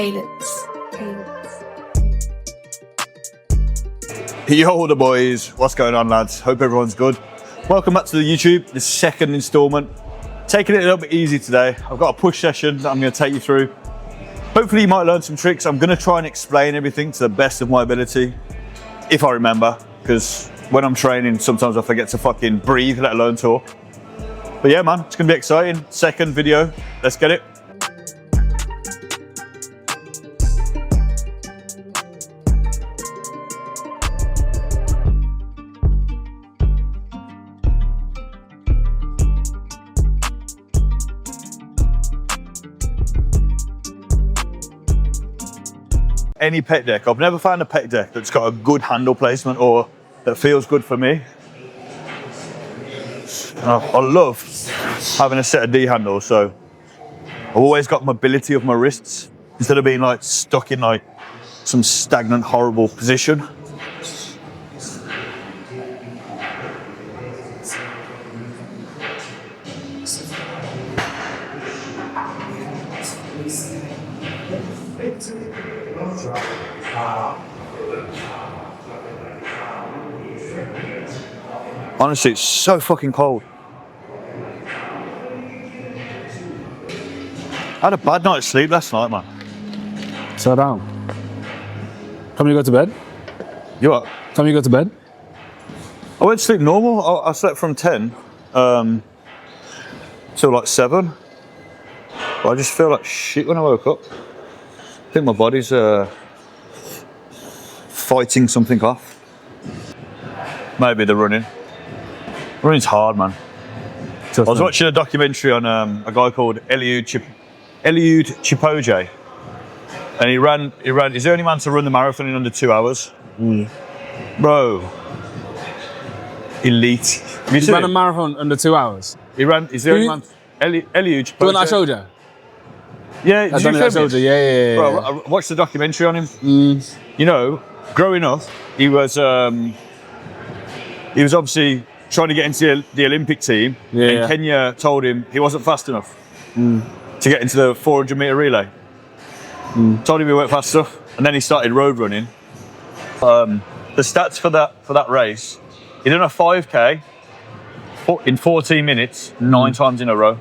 Cadence. Yo, the boys. What's going on, lads? Hope everyone's good. Welcome back to the YouTube, the second installment. Taking it a little bit easy today. I've got a push session that I'm going to take you through. Hopefully you might learn some tricks. I'm going to try and explain everything to the best of my ability, if I remember, because when I'm training, sometimes I forget to fucking breathe, let alone talk. But yeah, man, it's going to be exciting. Second video. Let's get it. Any pec deck. I've never found a pec deck that's got a good handle placement or that feels good for me. I love having a set of D handles, so I've always got mobility of my wrists instead of being like stuck in like some stagnant, horrible position. Honestly, it's so fucking cold. I had a bad night's sleep last night, man. Sit down. Come you go to bed? You what? Come you go to bed? I went to sleep normal. I slept from 10 till like 7. But I just feel like shit when I woke up. I think my body's fighting something off. Maybe the running. Running's hard, man. I was watching a documentary on a guy called Eliud Kipchoge, and he ran. He's the only man to run the marathon in under 2 hours. Bro, elite. He ran a marathon under 2 hours. He's the only man. Eliud Kipchoge. The one I showed you. Yeah, did you I showed you. Yeah. Bro, I watched the documentary on him. You know, growing up, he was obviously trying to get into the Olympic team, and Kenya told him he wasn't fast enough to get into the 400-meter relay. Told him he weren't fast enough, and then he started road running. The stats for that race, he done a 5K in 14 minutes, 9 times in a row.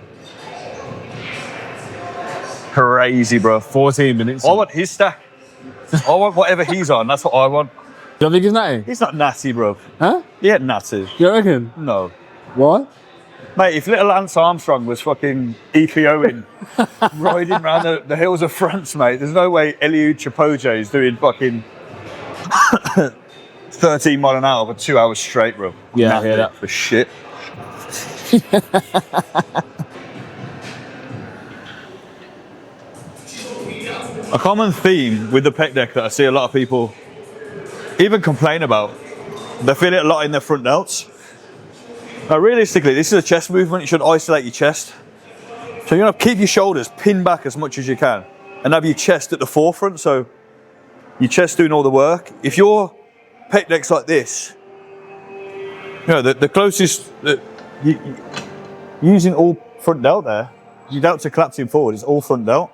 Crazy, bro. 14 minutes. I want his stack. I want whatever he's on. That's what I want. Do you think he's natty? He's not natty, bro. Huh? He ain't natty. You reckon? No. What? Mate, if little Lance Armstrong was fucking EPOing, riding around the hills of France, mate, there's no way Eliud Kipchoge is doing fucking 13 mile an hour for 2 hours straight, bro. Yeah, I hear that. For shit. A common theme with the pec deck that I see a lot of people even complain about, they feel it a lot in their front delts. Now realistically, this is a chest movement. You should isolate your chest. So you're gonna keep your shoulders pinned back as much as you can and have your chest at the forefront, so your chest doing all the work. If your pec deck's like this, you know, the closest, using all front delt there, your delts are collapsing forward, it's all front delt.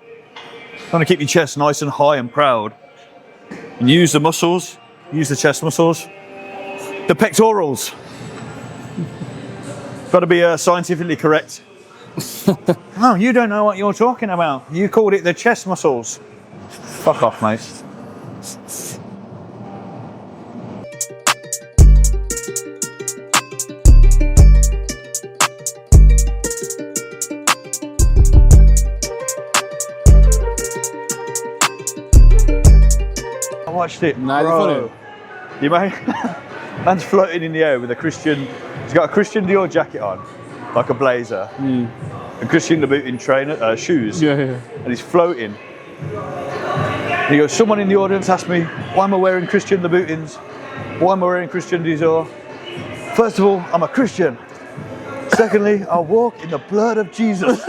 You want to keep your chest nice and high and proud. And use the muscles, use the chest muscles. The pectorals. Got to be scientifically correct. Oh, you don't know what you're talking about. You called it the chest muscles. Fuck off, mate. I watched it. Nah, bro. You may. Man's floating in the air with a Christian. He's got a Christian Dior jacket on, like a blazer, a Christian Louboutin trainer shoes, and he's floating. And he goes, someone in the audience asked me, why am I wearing Christian Louboutins? Why am I wearing Christian Dior? First of all, I'm a Christian. Secondly, I walk in the blood of Jesus.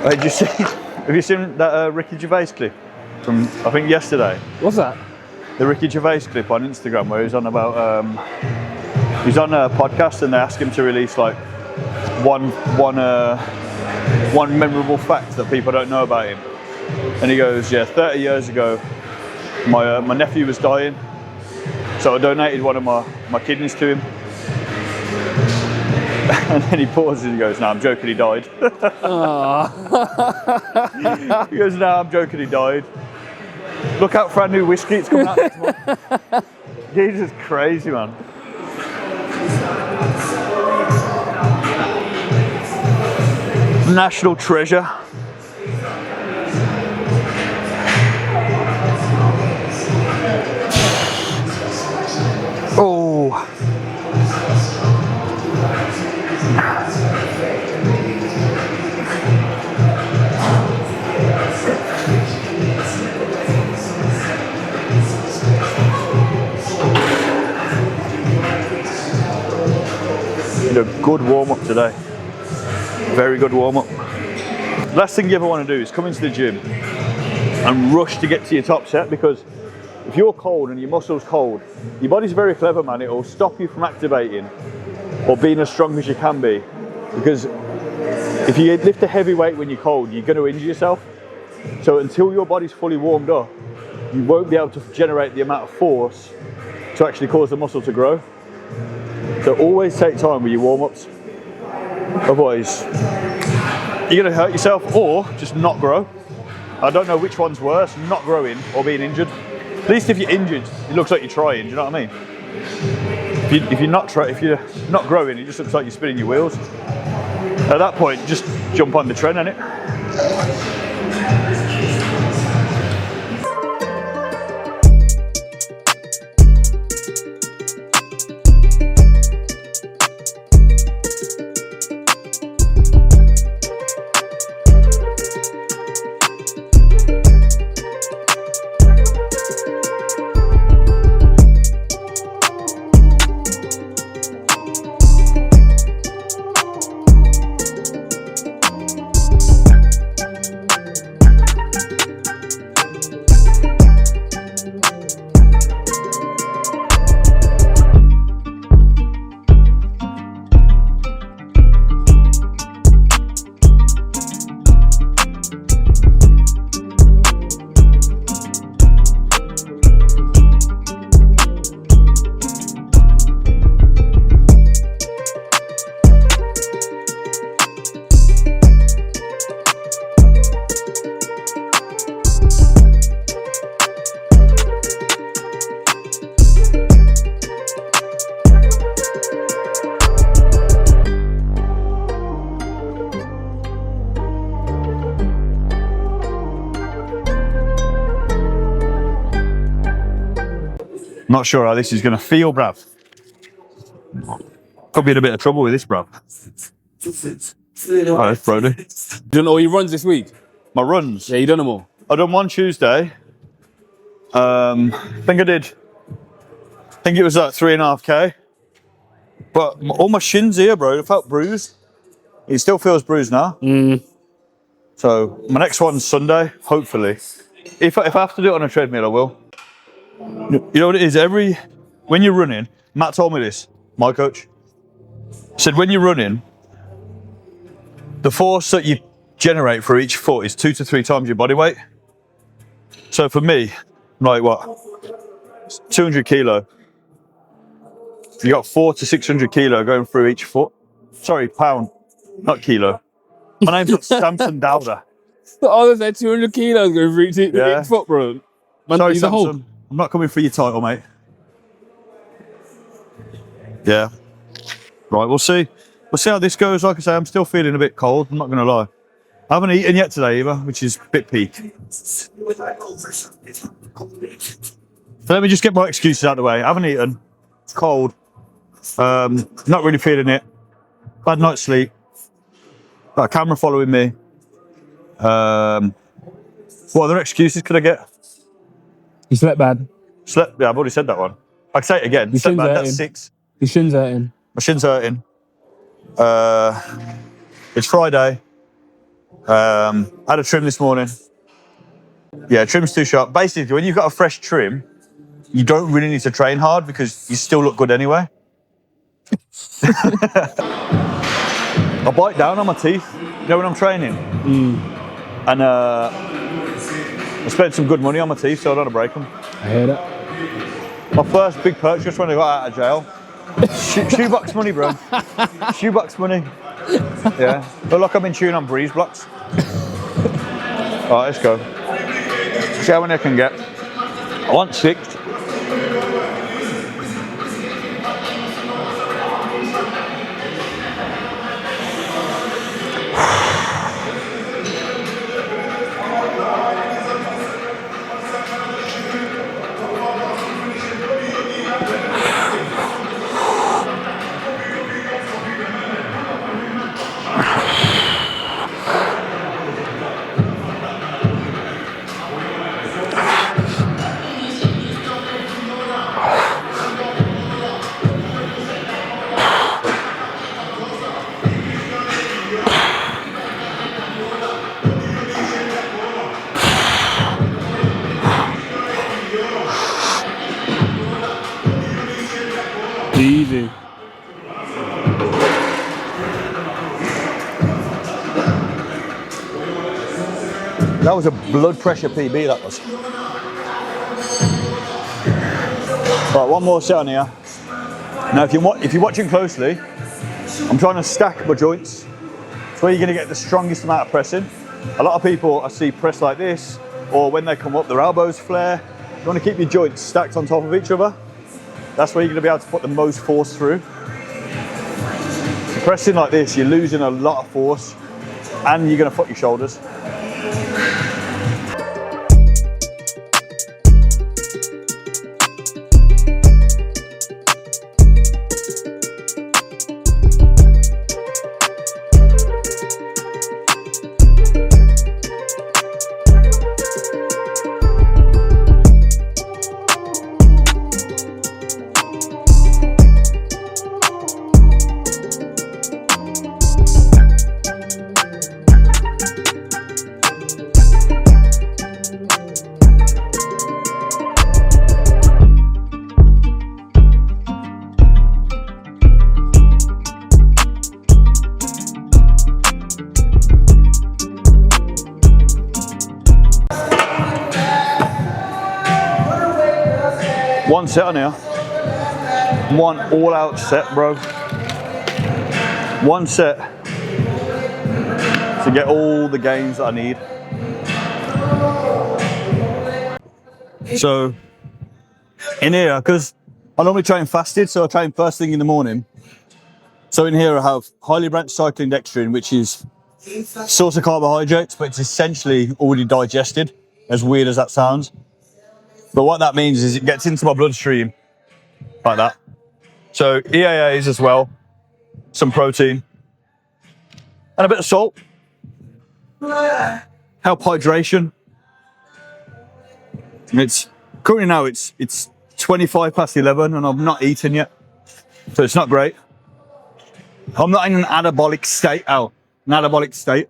Did you see? Have you seen that Ricky Gervais clip from I think yesterday? What's that? The Ricky Gervais clip on Instagram where he's on about he's on a podcast and they ask him to release like one memorable fact that people don't know about him, and he goes, yeah, 30 years ago my nephew was dying, so I donated one of my kidneys to him. And then he pauses and he goes, no, I'm joking, he died. He goes, no, I'm joking, he died. Look out for our new whiskey, it's coming out next month. He's just crazy, man. National treasure. Oh. A good warm-up today. Very good warm-up. Last thing you ever want to do is come into the gym and rush to get to your top set, because if you're cold and your muscle's cold, your body's very clever, man. It'll stop you from activating or being as strong as you can be, because if you lift a heavy weight when you're cold, you're going to injure yourself. So until your body's fully warmed up, you won't be able to generate the amount of force to actually cause the muscle to grow. So always take time with your warm-ups, otherwise you're going to hurt yourself or just not grow. I don't know which one's worse, not growing or being injured. At least if you're injured, it looks like you're trying, do you know what I mean? If you're not growing, it just looks like you're spinning your wheels. At that point, just jump on the trend, innit? Not sure how this is going to feel, bruv. Could be in a bit of trouble with this, bruv. Oh, that's Brody. You done all your runs this week? My runs? Yeah, you done them all? I done one Tuesday. I think it was like 3.5k. But all my shins here, bro, it felt bruised. It still feels bruised now. So my next one's Sunday, hopefully. If I have to do it on a treadmill, I will. You know what it is? When you're running, Matt told me this, my coach. Said when you're running, the force that you generate for each foot is 2 to 3 times your body weight. So for me, like what? 200 kilo. You got 400 to 600 kilo going through each foot. Sorry, pound, not kilo. My name's Samson Dowder. Oh, there's 200 kilos going through each foot, bro. Man, sorry, Samson. I'm not coming for your title, mate. Yeah. Right, we'll see. We'll see how this goes. Like I say, I'm still feeling a bit cold. I'm not going to lie. I haven't eaten yet today either, which is a bit peak. So let me just get my excuses out of the way. I haven't eaten. It's cold. Not really feeling it. Bad night's sleep. Got a camera following me. What other excuses could I get? You slept bad. Yeah, I've already said that one. I can say it again. Your Slept shins bad, hurting. that's 6. Your shins hurting. My shin's hurting. It's Friday. Had a trim this morning. Yeah, trim's too sharp. Basically, when you've got a fresh trim, you don't really need to train hard because you still look good anyway. I bite down on my teeth, you know, when I'm training. And I spent some good money on my teeth, so I don't want to break them. I hear that. My first big purchase when I got out of jail. Shoebox money, bro. Shoebox money. Yeah. But look, I've been chewing on breeze blocks. All right, let's go. See how many I can get. I want 6. Easy. That was a blood pressure PB, that was. Right, one more set on here. Now, if you're watching closely, I'm trying to stack my joints. It's where you're going to get the strongest amount of pressing. A lot of people I see press like this, or when they come up, their elbows flare. You want to keep your joints stacked on top of each other. That's where you're going to be able to put the most force through. Pressing like this, you're losing a lot of force, and you're going to fuck your shoulders. One set on here. One all-out set, bro. One set to get all the gains that I need. So in here, because I normally train fasted, so I train first thing in the morning. So in here I have highly branched cycling dextrin, which is source of carbohydrates, but it's essentially already digested, as weird as that sounds. But what that means is it gets into my bloodstream like that. So EAAs as well, some protein, and a bit of salt. Help hydration. It's currently now it's 25 past 11 and I've not eaten yet, so it's not great. I'm not in an anabolic state. An anabolic state.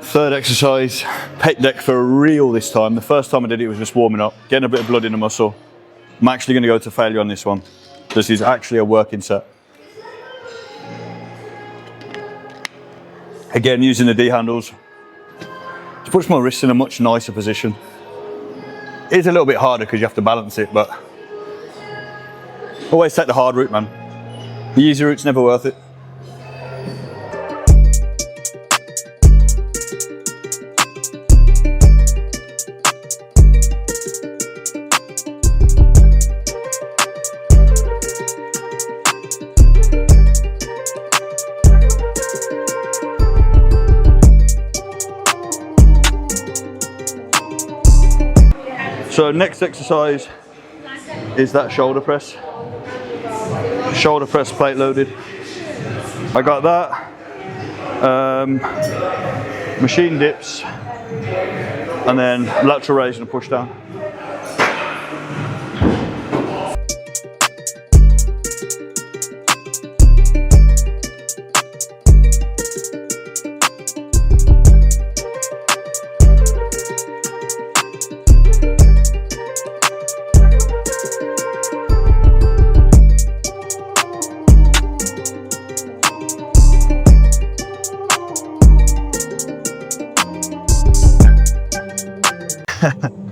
Third exercise, pec deck for real this time. The first time I did it was just warming up, getting a bit of blood in the muscle. I'm actually going to go to failure on this one. This is actually a working set. Again, using the D handles to push my wrists in a much nicer position. It is a little bit harder because you have to balance it, but always take the hard route, man. The easy route's never worth it. next exercise is that shoulder press. Shoulder press plate loaded. I got that. Machine dips, and then lateral raise and a push down.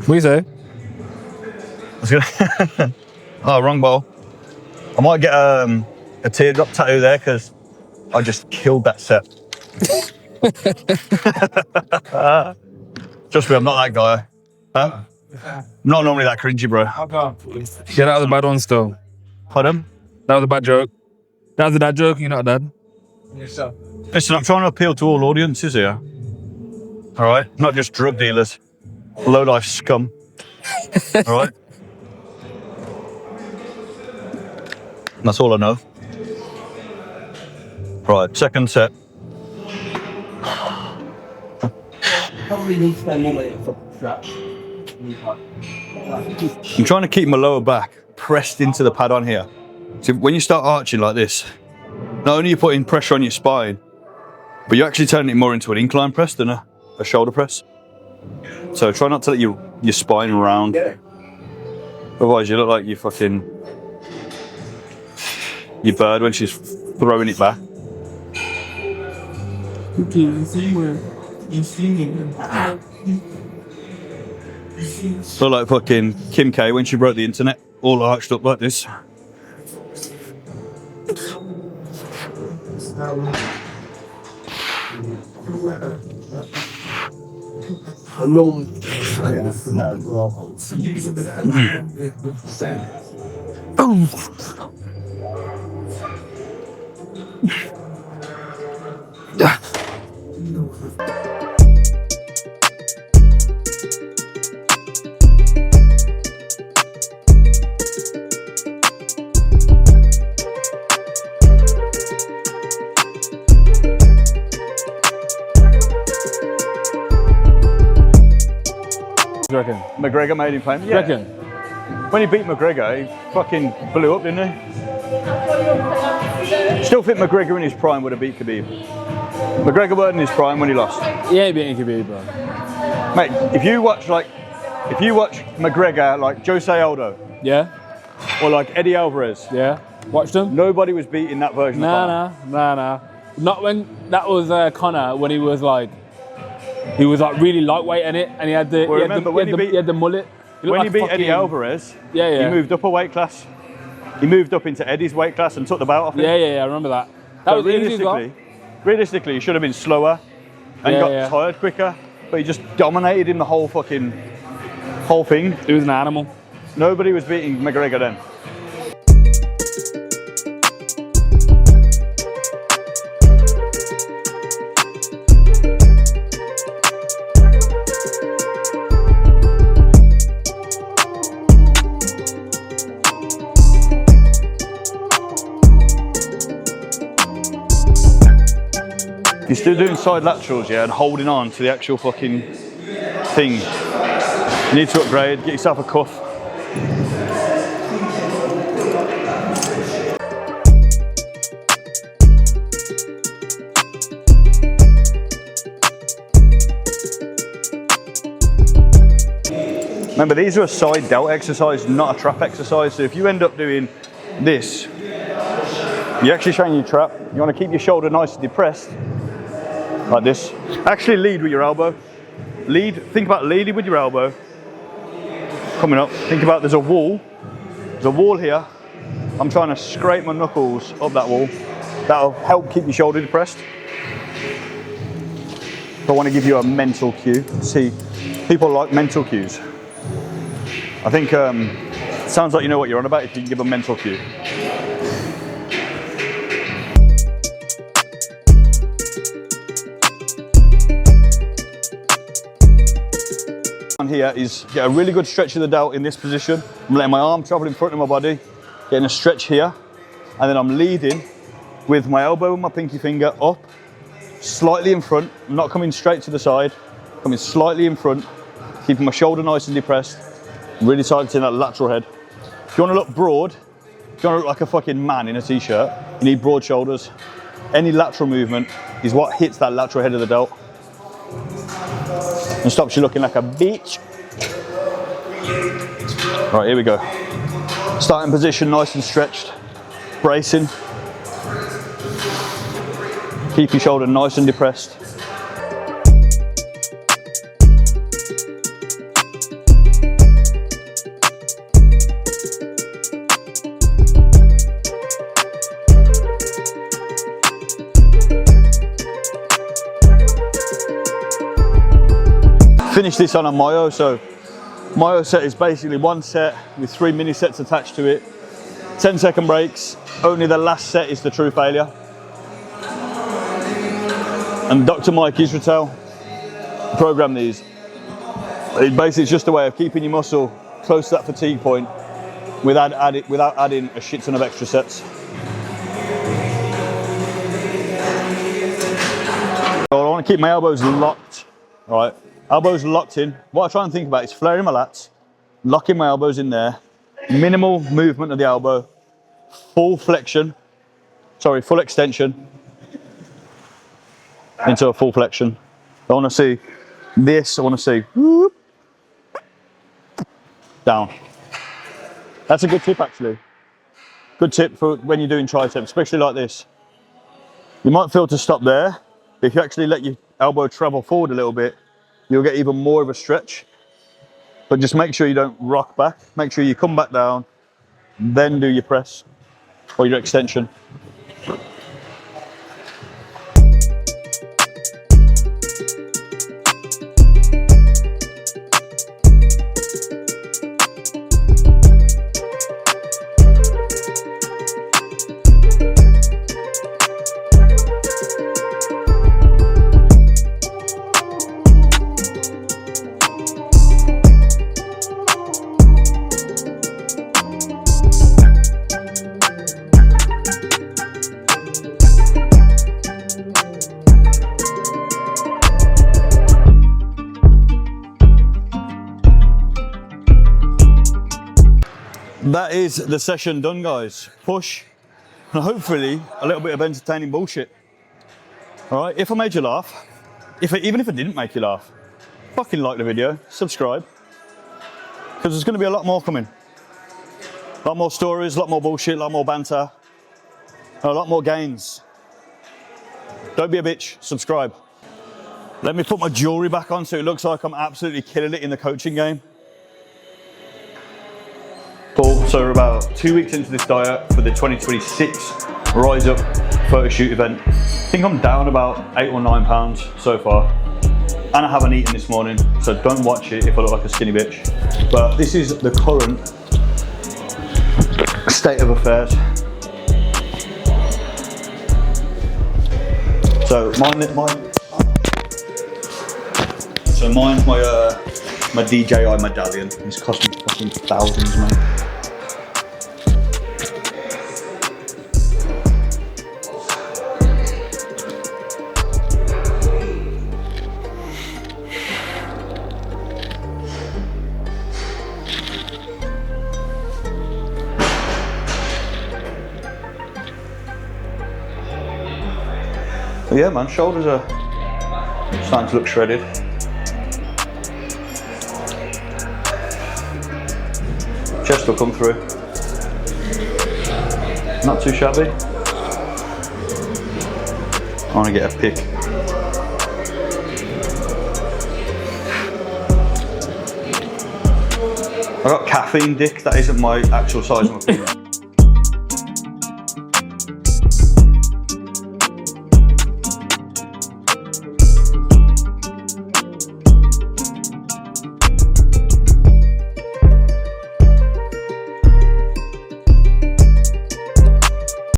What do you say? I was gonna oh, wrong ball. I might get a teardrop tattoo there because I just killed that set. Trust me, I'm not that guy. Huh? I'm not normally that cringy, bro. Yeah, that was a bad one still. Pardon? That was a bad joke. That was a dad joke, you're not a dad. Listen, I'm trying to appeal to all audiences here. All right? Not just drug dealers. Low-life scum. All right? That's all I know. Right, second set. I'm trying to keep my lower back pressed into the pad on here. So when you start arching like this, not only are you putting pressure on your spine, but you're actually turning it more into an incline press than a shoulder press. So try not to let your spine round. Otherwise you look like you fucking your bird when she's throwing it back. So like fucking Kim K when she broke the internet, all arched up like this. Do you reckon? McGregor made him famous. Yeah. Reckon? When he beat McGregor, he fucking blew up, didn't he? Still think McGregor in his prime would have beat Khabib. McGregor weren't in his prime when he lost. Yeah, he beat Khabib, bro. Mate, if you watch McGregor like Jose Aldo, Yeah? or like Eddie Alvarez, Yeah? Watched him? nobody was beating that version of Conor. Nah. Not when that was Conor, when he was like really lightweight in it, and he had the Well, he remember when he had the mullet. When he beat Eddie Alvarez, Yeah. he moved up a weight class. He moved up into Eddie's weight class and took the belt off him. Yeah, I remember that. That So was easy as well. realistically, he should have been slower and got tired quicker, but he just dominated in the whole thing. He was an animal. Nobody was beating McGregor then. You're still doing side laterals, yeah, and holding on to the actual fucking thing. You need to upgrade, get yourself a cuff. Remember, these are a side delt exercise, not a trap exercise. So if you end up doing this, you're actually showing your trap. You want to keep your shoulder nice and depressed, like this. Actually lead with your elbow. Think about leading with your elbow. Coming up, think about there's a wall here. I'm trying to scrape my knuckles up that wall. That'll help keep your shoulder depressed. I want to give you a mental cue. See, people like mental cues. I think it sounds like you know what you're on about if you can give a mental cue. On here is get a really good stretch of the delt in this position. I'm letting my arm travel in front of my body, getting a stretch here, and then I'm leading with my elbow and my pinky finger up, slightly in front. I'm not coming straight to the side, coming slightly in front, keeping my shoulder nice and depressed, really targeting that lateral head. If you want to look broad, if you want to look like a fucking man in a t-shirt, you need broad shoulders. Any lateral movement is what hits that lateral head of the delt and stops you looking like a bitch. Right, here we go. Starting position, nice and stretched, bracing. Keep your shoulder nice and depressed. Finish this on a myo. So myo set is basically one set with 3 mini sets attached to it. 10-second breaks. Only the last set is the true failure. And Dr. Mike Israel programmed these. It's just a way of keeping your muscle close to that fatigue point without adding a shit ton of extra sets. So I want to keep my elbows locked, right? Elbows locked in. What I try and think about is flaring my lats, locking my elbows in there, minimal movement of the elbow, full extension into a full flexion. I want to see this, I want to see whoop, down. That's a good tip actually. Good tip for when you're doing triceps, especially like this. You might feel to stop there, but if you actually let your elbow travel forward a little bit, you'll get even more of a stretch. But just make sure you don't rock back. Make sure you come back down, then do your press or your extension. That is the session done, guys. Push and hopefully a little bit of entertaining bullshit. All right, if I made you laugh, even if I didn't make you laugh, fucking like the video, subscribe, because there's going to be a lot more coming. A lot more stories, a lot more bullshit, a lot more banter, and a lot more gains. Don't be a bitch, subscribe. Let me put my jewelry back on so it looks like I'm absolutely killing it in the coaching game. Cool, so we're about 2 weeks into this diet for the 2026 Rise Up photo shoot event. I think I'm down about 8 or 9 pounds so far. And I haven't eaten this morning, so don't watch it if I look like a skinny bitch. But this is the current state of affairs. So mine's my DJI medallion. It's cost me fucking thousands, man. But yeah, man, shoulders are starting to look shredded. Chest will come through. Not too shabby. I want to get a pick. I got caffeine dick, that isn't my actual size of my finger.